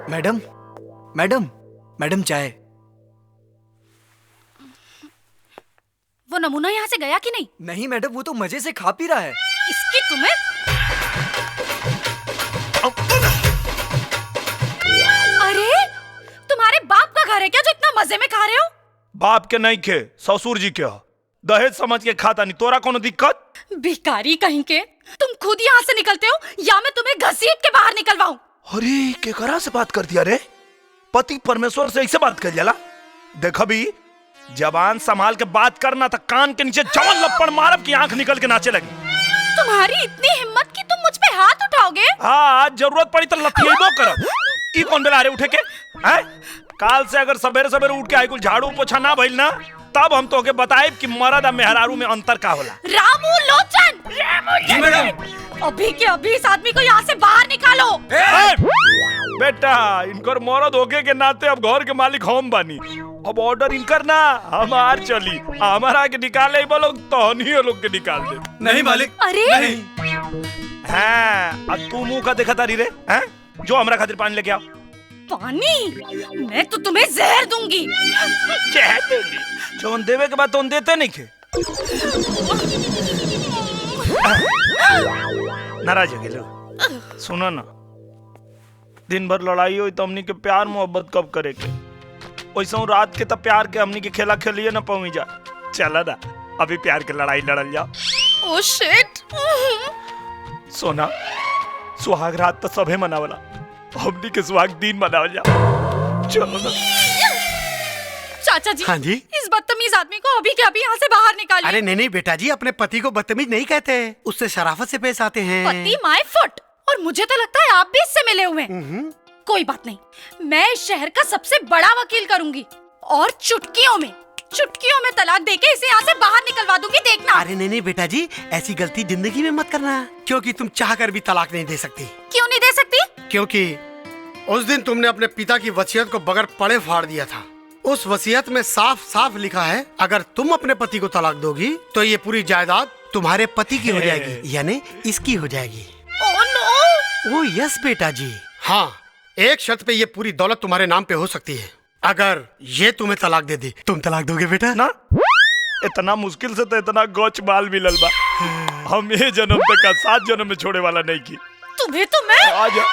Madam madam madam चाय। वो नमूना यहाँ से गया कि नहीं? नहीं मैडम, वो तो मजे से खा पी रहा है। इसकी तुम्हें अरे तुम्हारे बाप का घर है क्या जो इतना मजे में खा रहे हो? बाप के नहीं खे, ससुर जी के हो। दहेज समझ के खाता नहीं, तोरा कोनो दिक्कत? भिखारी कहीं के, तुम खुद यहाँ से निकलते हो या मैं तुम्हें घसीट के बाहर निकलवाऊं? अरे केकरा से बात कर दिया रे? पति परमेश्वर से ऐसे बात कर जाला? देखो भी, जबान संभाल के बात करना था, कान के नीचे जवन लपड़ मारब की आंख निकल के नाचे लगी। तुम्हारी इतनी हिम्मत कि तुम मुझ पे हाथ उठाओगे? हाँ, जरूरत पड़ी तो लथियेबो करब। ई कौन बेला रे उठे के? हैं? काल से अगर सवेरे सवेरे उठ के आई कुल झाड़ू पोछा ना भइल ना, तब हम तोके बताएब कि मर्द और मेहरारू में अंतर का होला। रामू लोचन! जी मैडम। अभी के अभी इस आदमी को यहाँ से बाहर निकालो। बेटा, इनकर मर्द होके के नाते अब घर के मालिक हम बानी। अब ऑर्डर इनकर ना हमार चली। हमारा के निकाले बोलो तो नहीं लोग के निकाल दे। नहीं मालिक। अरे नहीं। हाँ, अब तू मुंह का देखा तारी रे? हैं? जो हमरा खातिर पानी लेके आओ। पानी? मैं तो तुम्हें जहर दूंगी। जहर दूंगी? जोन देवे के बाद तो देते नहीं खे। नाराज हो गेलो। सुनो ना, दिन भर लड़ाई हुई तो हमनी के प्यार मोहब्बत कब करे के? वैसे रात के तब प्यार के हमनी के खेला खेलिए ना पहुंच जा। चला ना, अभी प्यार के लड़ाई लड़ल जाओ। Oh shit. सोना, सुहाग रात तो सबे मनावला, हमनी के सुहाग दिन मनावल जाओ। चलो ना। चाचा जी, हाँ जी? इस बदतमीज आदमी को अभी के अभी यहाँ से बाहर निकालिए। अरे नहीं बेटा जी, अपने पति को बदतमीज नहीं कहते, उससे शराफत से पेश आते हैं। पति माय फुट। और मुझे तो लगता है आप भी इससे मिले हुए हैं। कोई बात नहीं, मैं इस शहर का सबसे बड़ा वकील करूंगी और चुटकियों में तलाक देके इसे यहाँ से बाहर निकलवा दूंगी, देखना। अरे नहीं बेटा जी, ऐसी गलती जिंदगी में मत करना, क्योंकि तुम चाहकर भी तलाक नहीं दे सकती। क्यों नहीं दे सकती? क्योंकि उस दिन तुमने अपने पिता की वसीयत को बगैर पढ़े फाड़ दिया था। उस वसीयत में साफ साफ लिखा है, अगर तुम अपने पति को तलाक दोगी तो ये पूरी जायदाद तुम्हारे पति की हो जाएगी, यानी इसकी हो जाएगी। Oh no! ओह यस बेटा जी। हाँ, एक शर्त पे ये पूरी दौलत तुम्हारे नाम पे हो सकती है। अगर ये तुम्हें तलाक दे दी, तुम तलाक दोगे बेटा? ना, इतना मुश्किल से तो इतना गोच बाल मिलल बा, हम ये जन्म तक का 7 जन्म में छोड़े वाला नहीं की। तुम्हें तो मैं आजा।